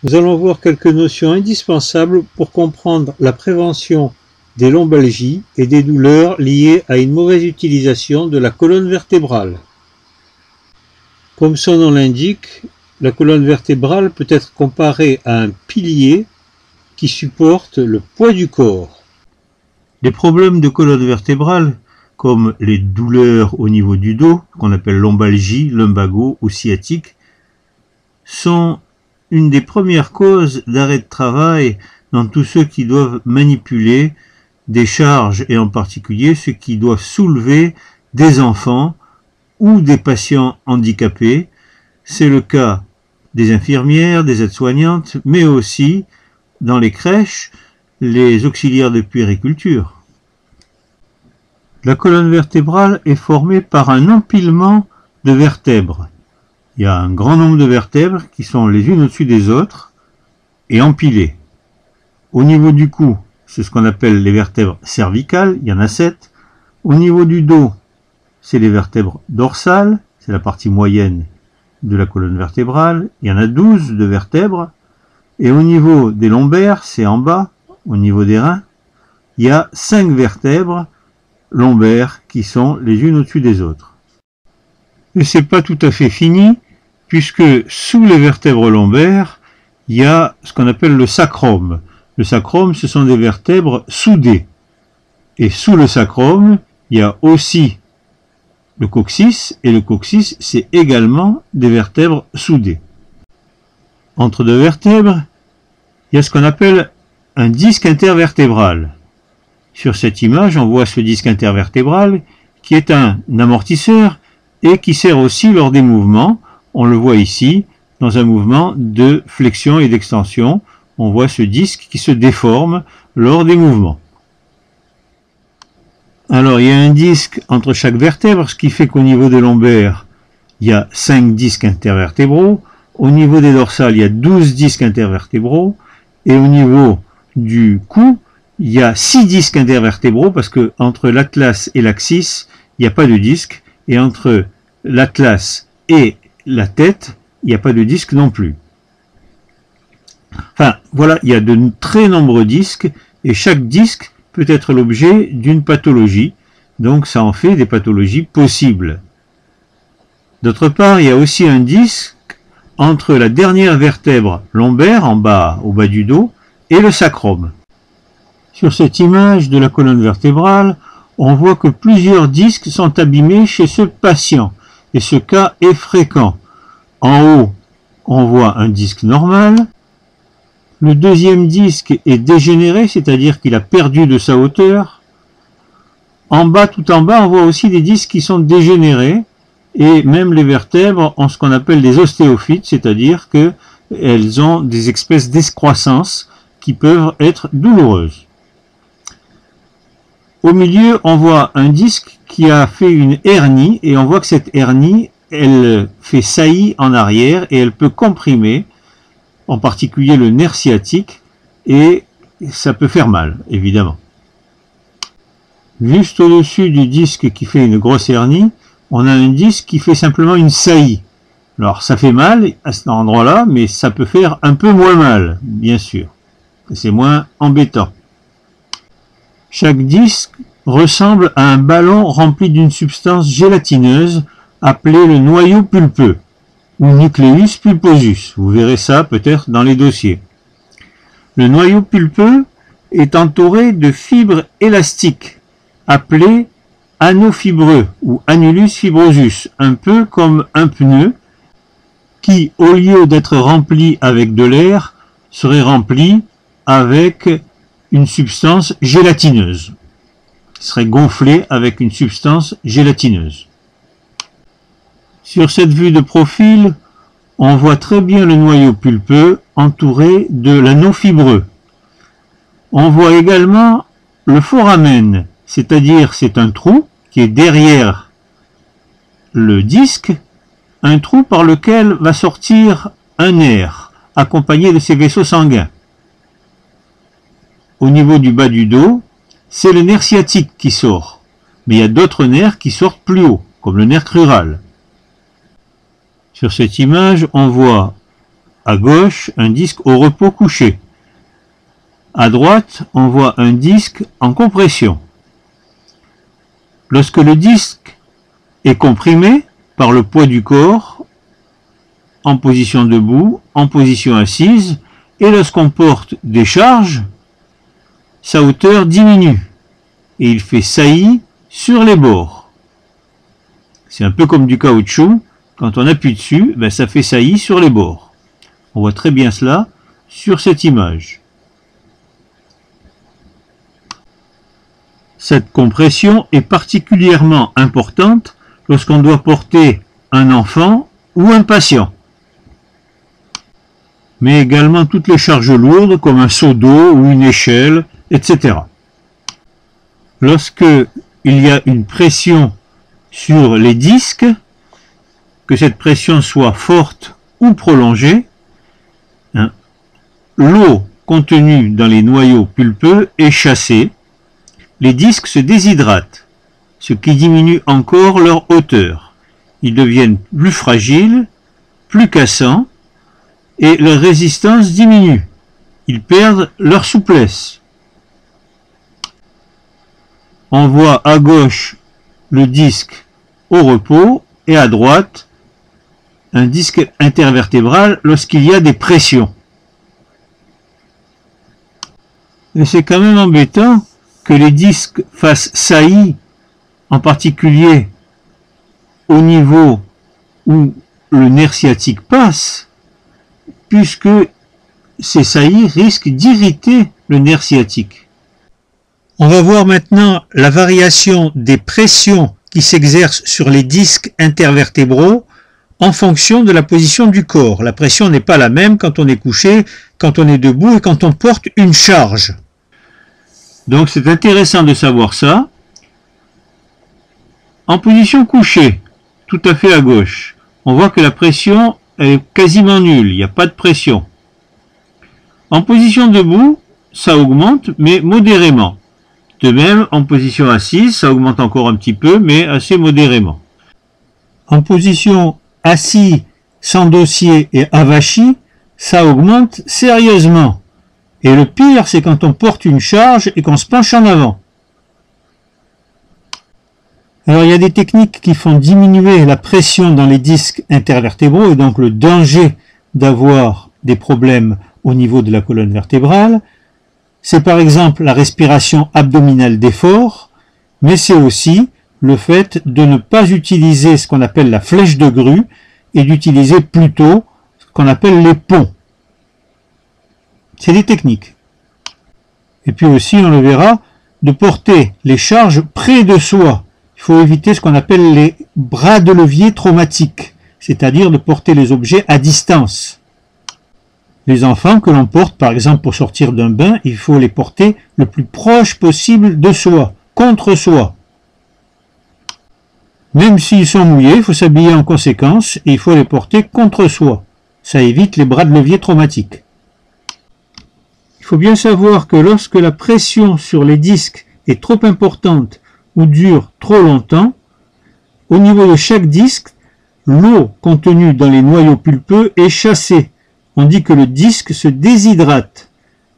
Nous allons voir quelques notions indispensables pour comprendre la prévention des lombalgies et des douleurs liées à une mauvaise utilisation de la colonne vertébrale. Comme son nom l'indique, la colonne vertébrale peut être comparée à un pilier qui supporte le poids du corps. Les problèmes de colonne vertébrale, comme les douleurs au niveau du dos, qu'on appelle lombalgie, lumbago ou sciatique, sont une des premières causes d'arrêt de travail dans tous ceux qui doivent manipuler des charges, et en particulier ceux qui doivent soulever des enfants ou des patients handicapés. C'est le cas des infirmières, des aides-soignantes, mais aussi dans les crèches, les auxiliaires de puériculture. La colonne vertébrale est formée par un empilement de vertèbres. Il y a un grand nombre de vertèbres qui sont les unes au-dessus des autres et empilées. Au niveau du cou, c'est ce qu'on appelle les vertèbres cervicales, il y en a 7. Au niveau du dos, c'est les vertèbres dorsales, c'est la partie moyenne de la colonne vertébrale, il y en a 12 de vertèbres. Et au niveau des lombaires, c'est en bas, au niveau des reins, il y a 5 vertèbres lombaires qui sont les unes au-dessus des autres. Et c'est pas tout à fait fini, puisque sous les vertèbres lombaires, il y a ce qu'on appelle le sacrum. Le sacrum, ce sont des vertèbres soudées. Et sous le sacrum, il y a aussi le coccyx, et le coccyx, c'est également des vertèbres soudées. Entre deux vertèbres, il y a ce qu'on appelle un disque intervertébral. Sur cette image, on voit ce disque intervertébral qui est un amortisseur et qui sert aussi lors des mouvements. On le voit ici, dans un mouvement de flexion et d'extension. On voit ce disque qui se déforme lors des mouvements. Alors, il y a un disque entre chaque vertèbre, ce qui fait qu'au niveau des lombaires, il y a 5 disques intervertébraux. Au niveau des dorsales, il y a 12 disques intervertébraux. Et au niveau du cou, il y a 6 disques intervertébraux parce que entre l'atlas et l'axis, il n'y a pas de disque. Et entre l'atlas et la tête, il n'y a pas de disque non plus. Enfin, voilà, il y a de très nombreux disques et chaque disque peut être l'objet d'une pathologie. Donc ça en fait des pathologies possibles. D'autre part, il y a aussi un disque entre la dernière vertèbre lombaire, en bas, au bas du dos, et le sacrum. Sur cette image de la colonne vertébrale, on voit que plusieurs disques sont abîmés chez ce patient, et ce cas est fréquent. En haut, on voit un disque normal. Le deuxième disque est dégénéré, c'est-à-dire qu'il a perdu de sa hauteur. En bas, tout en bas, on voit aussi des disques qui sont dégénérés, et même les vertèbres ont ce qu'on appelle des ostéophytes, c'est-à-dire qu'elles ont des espèces d'excroissances qui peuvent être douloureuses. Au milieu, on voit un disque qui a fait une hernie, et on voit que cette hernie, elle fait saillie en arrière, et elle peut comprimer, en particulier le nerf sciatique, et ça peut faire mal, évidemment. Juste au-dessus du disque qui fait une grosse hernie, on a un disque qui fait simplement une saillie. Alors ça fait mal à cet endroit-là, mais ça peut faire un peu moins mal, bien sûr. C'est moins embêtant. Chaque disque ressemble à un ballon rempli d'une substance gélatineuse appelée le noyau pulpeux, ou nucleus pulposus. Vous verrez ça peut-être dans les dossiers. Le noyau pulpeux est entouré de fibres élastiques, appelées anneaux fibreux ou annulus fibrosus, un peu comme un pneu qui, au lieu d'être rempli avec de l'air, serait rempli avec une substance gélatineuse. Il serait gonflé avec une substance gélatineuse. Sur cette vue de profil, on voit très bien le noyau pulpeux entouré de l'anneau fibreux. On voit également le foramen, c'est-à-dire c'est un trou qui est derrière le disque, un trou par lequel va sortir un nerf, accompagné de ses vaisseaux sanguins. Au niveau du bas du dos, c'est le nerf sciatique qui sort, mais il y a d'autres nerfs qui sortent plus haut, comme le nerf crural. Sur cette image, on voit à gauche un disque au repos couché. À droite, on voit un disque en compression. Lorsque le disque est comprimé par le poids du corps, en position debout, en position assise, et lorsqu'on porte des charges, sa hauteur diminue et il fait saillie sur les bords. C'est un peu comme du caoutchouc, quand on appuie dessus, ça fait saillie sur les bords. On voit très bien cela sur cette image. Cette compression est particulièrement importante lorsqu'on doit porter un enfant ou un patient, mais également toutes les charges lourdes comme un seau d'eau ou une échelle, etc. Lorsque il y a une pression sur les disques, que cette pression soit forte ou prolongée, l'eau contenue dans les noyaux pulpeux est chassée, les disques se déshydratent, ce qui diminue encore leur hauteur. Ils deviennent plus fragiles, plus cassants, et leur résistance diminue. Ils perdent leur souplesse. On voit à gauche le disque au repos et à droite un disque intervertébral lorsqu'il y a des pressions. Et c'est quand même embêtant que les disques fassent saillie, en particulier au niveau où le nerf sciatique passe, puisque ces saillies risquent d'irriter le nerf sciatique. On va voir maintenant la variation des pressions qui s'exercent sur les disques intervertébraux en fonction de la position du corps. La pression n'est pas la même quand on est couché, quand on est debout et quand on porte une charge. Donc c'est intéressant de savoir ça. En position couchée, tout à fait à gauche, on voit que la pression est quasiment nulle, il n'y a pas de pression. En position debout, ça augmente, mais modérément. De même, en position assise, ça augmente encore un petit peu, mais assez modérément. En position assis, sans dossier et avachi, ça augmente sérieusement. Et le pire, c'est quand on porte une charge et qu'on se penche en avant. Alors, il y a des techniques qui font diminuer la pression dans les disques intervertébraux et donc le danger d'avoir des problèmes au niveau de la colonne vertébrale. C'est par exemple la respiration abdominale d'effort, mais c'est aussi le fait de ne pas utiliser ce qu'on appelle la flèche de grue et d'utiliser plutôt ce qu'on appelle les ponts. C'est des techniques. Et puis aussi, on le verra, de porter les charges près de soi. Il faut éviter ce qu'on appelle les bras de levier traumatiques, c'est-à-dire de porter les objets à distance. Les enfants que l'on porte, par exemple, pour sortir d'un bain, il faut les porter le plus proche possible de soi, contre soi. Même s'ils sont mouillés, il faut s'habiller en conséquence et il faut les porter contre soi. Ça évite les bras de levier traumatiques. Il faut bien savoir que lorsque la pression sur les disques est trop importante ou dure trop longtemps, au niveau de chaque disque, l'eau contenue dans les noyaux pulpeux est chassée. On dit que le disque se déshydrate.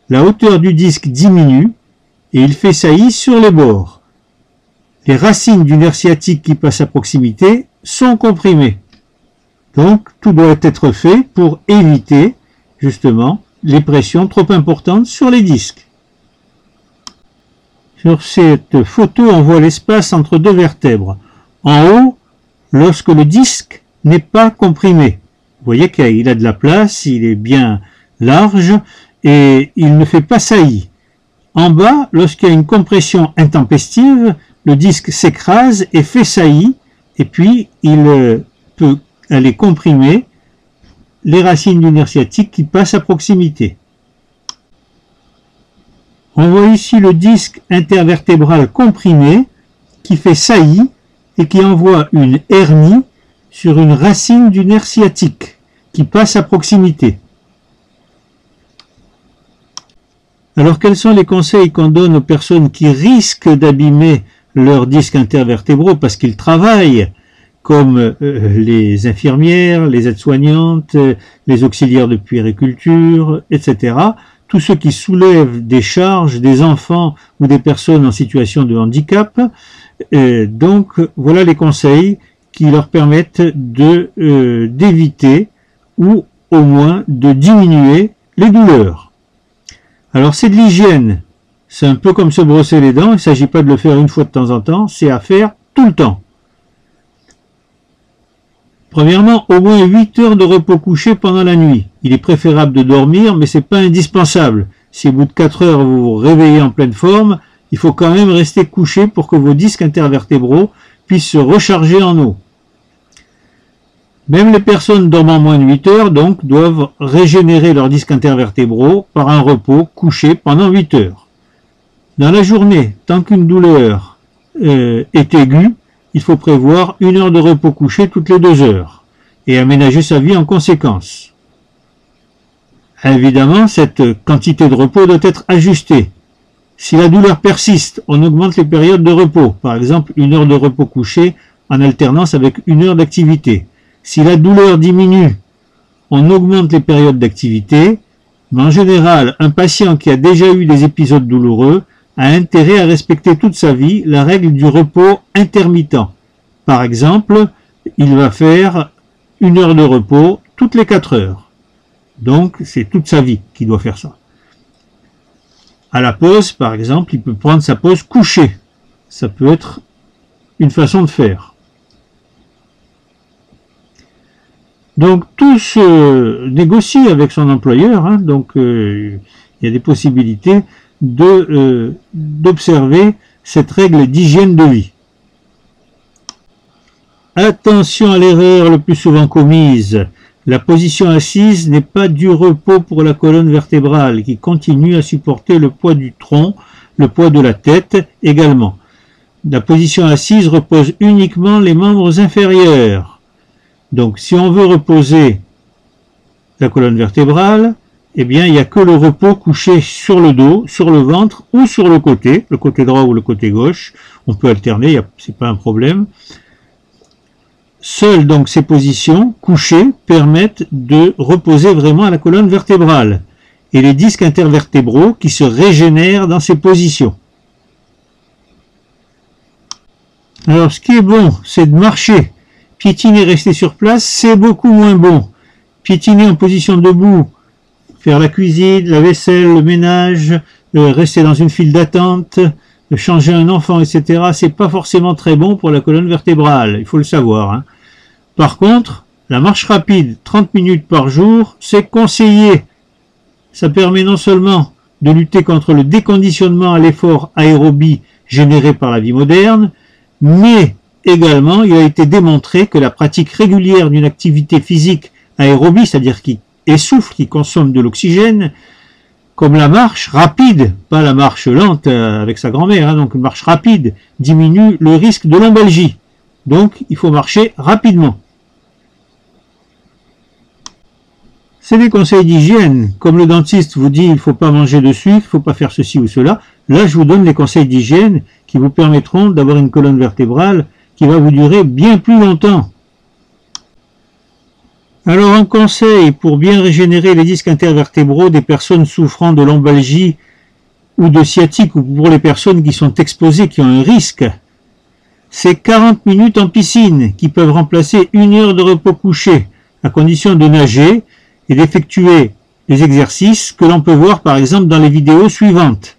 La hauteur du disque diminue et il fait saillie sur les bords. Les racines du nerf sciatique qui passe à proximité sont comprimées. Donc, tout doit être fait pour éviter, justement, les pressions trop importantes sur les disques. Sur cette photo, on voit l'espace entre deux vertèbres. En haut, lorsque le disque n'est pas comprimé. Vous voyez qu'il a de la place, il est bien large et il ne fait pas saillie. En bas, lorsqu'il y a une compression intempestive, le disque s'écrase et fait saillie et puis il peut aller comprimer les racines du nerf sciatique qui passent à proximité. On voit ici le disque intervertébral comprimé qui fait saillie et qui envoie une hernie sur une racine du nerf sciatique qui passe à proximité. Alors quels sont les conseils qu'on donne aux personnes qui risquent d'abîmer leurs disques intervertébraux parce qu'ils travaillent, comme les infirmières, les aides-soignantes, les auxiliaires de puériculture, etc. Tous ceux qui soulèvent des charges des enfants ou des personnes en situation de handicap. Donc voilà les conseils qui leur permettent d'éviter ou au moins de diminuer les douleurs. Alors c'est de l'hygiène, c'est un peu comme se brosser les dents, il ne s'agit pas de le faire une fois de temps en temps, c'est à faire tout le temps. Premièrement, au moins 8 heures de repos couché pendant la nuit. Il est préférable de dormir, mais ce n'est pas indispensable. Si au bout de 4 heures vous vous réveillez en pleine forme, il faut quand même rester couché pour que vos disques intervertébraux puissent se recharger en eau. Même les personnes dormant moins de 8 heures, donc, doivent régénérer leurs disques intervertébraux par un repos couché pendant 8 heures. Dans la journée, tant qu'une douleur est aiguë, il faut prévoir 1 heure de repos couché toutes les 2 heures et aménager sa vie en conséquence. Évidemment, cette quantité de repos doit être ajustée. Si la douleur persiste, on augmente les périodes de repos, par exemple 1 heure de repos couché en alternance avec 1 heure d'activité. Si la douleur diminue, on augmente les périodes d'activité, mais en général, un patient qui a déjà eu des épisodes douloureux a intérêt à respecter toute sa vie la règle du repos intermittent. Par exemple, il va faire 1 heure de repos toutes les 4 heures. Donc, c'est toute sa vie qu'il doit faire ça. À la pause, par exemple, il peut prendre sa pause couchée. Ça peut être une façon de faire. Donc, tout se négocie avec son employeur. Hein, donc, il y a des possibilités d'observer cette règle d'hygiène de vie. Attention à l'erreur le plus souvent commise. La position assise n'est pas du repos pour la colonne vertébrale qui continue à supporter le poids du tronc, le poids de la tête également. La position assise repose uniquement les membres inférieurs. Donc si on veut reposer la colonne vertébrale, eh bien il n'y a que le repos couché sur le dos, sur le ventre ou sur le côté droit ou le côté gauche. On peut alterner, c'est pas un problème. Seules donc ces positions couchées permettent de reposer vraiment la colonne vertébrale et les disques intervertébraux qui se régénèrent dans ces positions. Alors ce qui est bon, c'est de marcher. Piétiner, rester sur place, c'est beaucoup moins bon. Piétiner en position debout, faire la cuisine, la vaisselle, le ménage, rester dans une file d'attente, changer un enfant, etc. C'est pas forcément très bon pour la colonne vertébrale, il faut le savoir. Hein. Par contre, la marche rapide, 30 minutes par jour, c'est conseillé. Ça permet non seulement de lutter contre le déconditionnement à l'effort aérobie généré par la vie moderne, mais également, il a été démontré que la pratique régulière d'une activité physique aérobie, c'est-à-dire qui essouffle, qui consomme de l'oxygène, comme la marche rapide, pas la marche lente avec sa grand-mère, hein, donc une marche rapide diminue le risque de lombalgie. Donc, il faut marcher rapidement. C'est des conseils d'hygiène. Comme le dentiste vous dit, il ne faut pas manger de sucre, il ne faut pas faire ceci ou cela. Là, je vous donne les conseils d'hygiène qui vous permettront d'avoir une colonne vertébrale qui va vous durer bien plus longtemps. Alors, un conseil pour bien régénérer les disques intervertébraux des personnes souffrant de lombalgie ou de sciatique ou pour les personnes qui sont exposées, qui ont un risque, c'est 40 minutes en piscine qui peuvent remplacer 1 heure de repos couché, à condition de nager et d'effectuer les exercices que l'on peut voir par exemple dans les vidéos suivantes.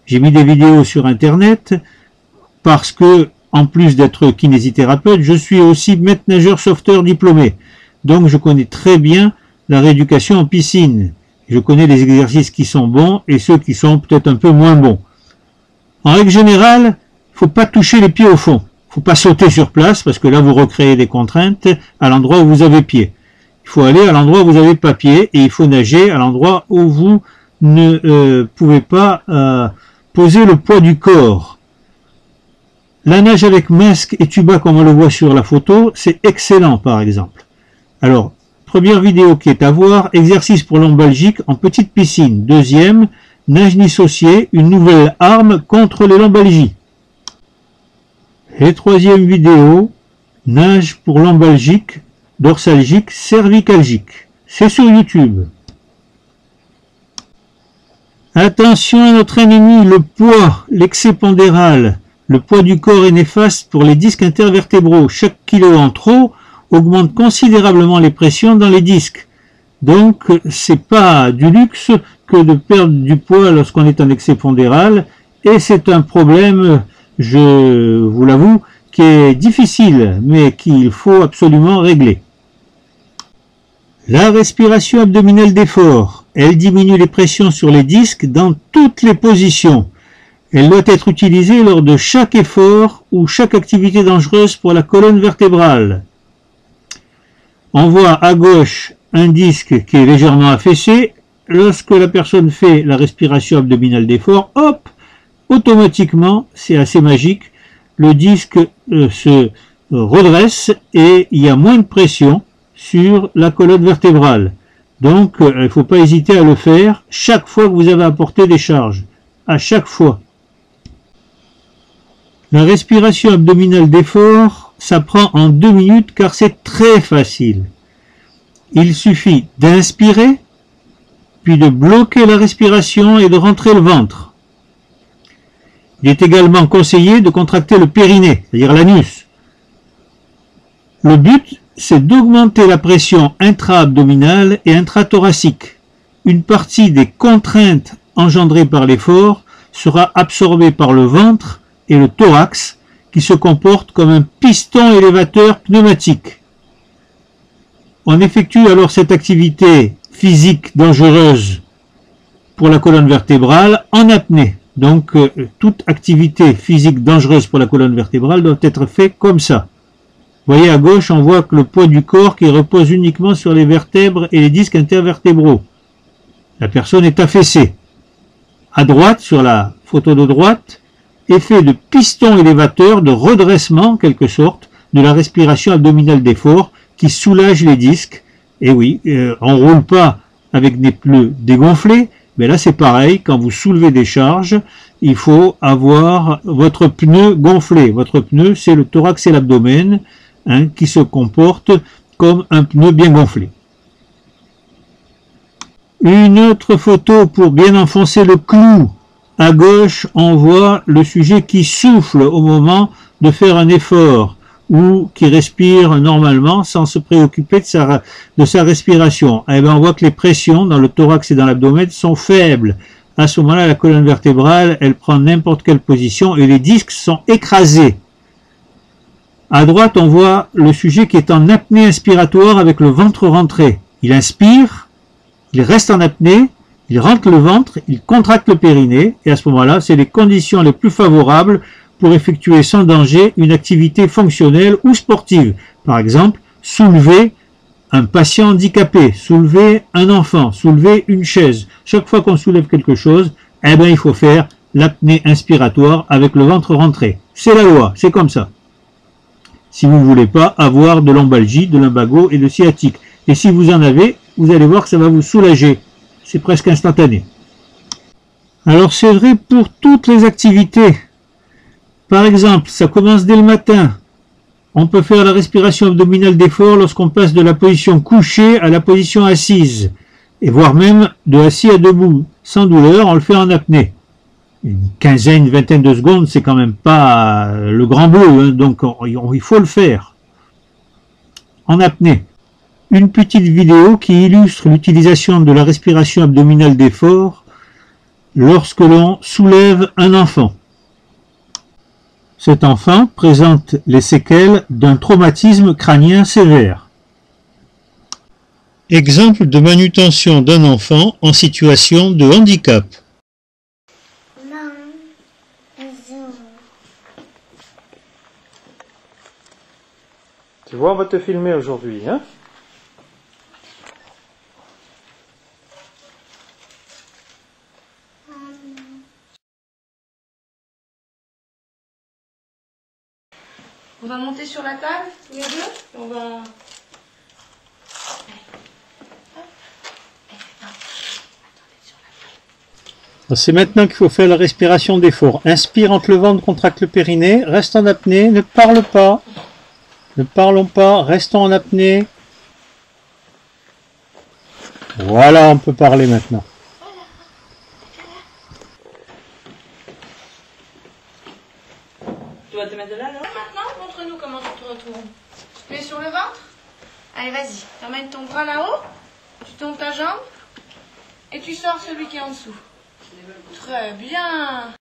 J'ai mis des vidéos sur internet parce que, en plus d'être kinésithérapeute, je suis aussi maître nageur sauveteur diplômé. Donc je connais très bien la rééducation en piscine. Je connais les exercices qui sont bons et ceux qui sont peut-être un peu moins bons. En règle générale, il ne faut pas toucher les pieds au fond. Il ne faut pas sauter sur place parce que là vous recréez des contraintes à l'endroit où vous avez pied. Il faut aller à l'endroit où vous n'avez pas pied et il faut nager à l'endroit où vous ne pouvez pas poser le poids du corps. La nage avec masque et tuba comme on le voit sur la photo, c'est excellent par exemple. Alors, première vidéo qui est à voir, exercice pour lombalgique en petite piscine. Deuxième, nage dissociée, une nouvelle arme contre les lombalgies. Et troisième vidéo, Nage pour lombalgique, dorsalgique, cervicalgique. C'est sur YouTube. Attention à notre ennemi, le poids, l'excès pondéral. Le poids du corps est néfaste pour les disques intervertébraux. Chaque kilo en trop augmente considérablement les pressions dans les disques. Donc, c'est pas du luxe que de perdre du poids lorsqu'on est en excès pondéral. Et c'est un problème, je vous l'avoue, qui est difficile, mais qu'il faut absolument régler. La respiration abdominale d'effort, elle diminue les pressions sur les disques dans toutes les positions. Elle doit être utilisée lors de chaque effort ou chaque activité dangereuse pour la colonne vertébrale. On voit à gauche un disque qui est légèrement affaissé. Lorsque la personne fait la respiration abdominale d'effort, hop, automatiquement, c'est assez magique, le disque se redresse et il y a moins de pression sur la colonne vertébrale. Donc, il ne faut pas hésiter à le faire chaque fois que vous avez apporté des charges. À chaque fois. La respiration abdominale d'effort, ça prend en 2 minutes car c'est très facile. Il suffit d'inspirer, puis de bloquer la respiration et de rentrer le ventre. Il est également conseillé de contracter le périnée, c'est-à-dire l'anus. Le but, c'est d'augmenter la pression intra-abdominale et intrathoracique. Une partie des contraintes engendrées par l'effort sera absorbée par le ventre et le thorax, qui se comporte comme un piston élévateur pneumatique. On effectue alors cette activité physique dangereuse pour la colonne vertébrale en apnée. Donc, toute activité physique dangereuse pour la colonne vertébrale doit être faite comme ça. Vous voyez à gauche, on voit que le poids du corps qui repose uniquement sur les vertèbres et les disques intervertébraux. La personne est affaissée. À droite, sur la photo de droite, effet de piston élévateur, de redressement en quelque sorte, de la respiration abdominale d'effort qui soulage les disques. Et oui, on ne roule pas avec des pneus dégonflés, mais là c'est pareil, quand vous soulevez des charges, il faut avoir votre pneu gonflé. Votre pneu, c'est le thorax et l'abdomen, hein, qui se comporte comme un pneu bien gonflé. Une autre photo pour bien enfoncer le clou. À gauche, on voit le sujet qui souffle au moment de faire un effort ou qui respire normalement sans se préoccuper de sa respiration. Et bien, on voit que les pressions dans le thorax et dans l'abdomen sont faibles. À ce moment-là, la colonne vertébrale, elle prend n'importe quelle position et les disques sont écrasés. À droite, on voit le sujet qui est en apnée inspiratoire avec le ventre rentré. Il inspire, il reste en apnée, il rentre le ventre, il contracte le périnée, et à ce moment-là, c'est les conditions les plus favorables pour effectuer sans danger une activité fonctionnelle ou sportive. Par exemple, soulever un patient handicapé, soulever un enfant, soulever une chaise. Chaque fois qu'on soulève quelque chose, eh ben, il faut faire l'apnée inspiratoire avec le ventre rentré. C'est la loi, c'est comme ça. Si vous ne voulez pas avoir de lombalgie, de lumbago et de sciatique. Et si vous en avez, vous allez voir que ça va vous soulager. C'est presque instantané. Alors c'est vrai pour toutes les activités. Par exemple, ça commence dès le matin. On peut faire la respiration abdominale d'effort lorsqu'on passe de la position couchée à la position assise. Et voire même de assis à debout. Sans douleur, on le fait en apnée. Une quinzaine, une vingtaine de secondes, c'est quand même pas le grand bleu, hein, donc il faut le faire. En apnée. Une petite vidéo qui illustre l'utilisation de la respiration abdominale d'effort lorsque l'on soulève un enfant. Cet enfant présente les séquelles d'un traumatisme crânien sévère. Exemple de manutention d'un enfant en situation de handicap. Tu vois, on va te filmer aujourd'hui, hein? On va monter sur la table, tous les deux, et on va... C'est maintenant qu'il faut faire la respiration d'effort. Inspire entre le ventre, contracte le périnée, reste en apnée, ne parle pas. Ne parlons pas, restons en apnée. Voilà, on peut parler maintenant. Tu vas te mettre là, là? Maintenant, montre-nous comment tu te retournes. Tu te mets sur le ventre. Allez, vas-y. Tu emmènes ton bras là-haut. Tu tombes ta jambe. Et tu sors celui qui est en dessous. Très bien.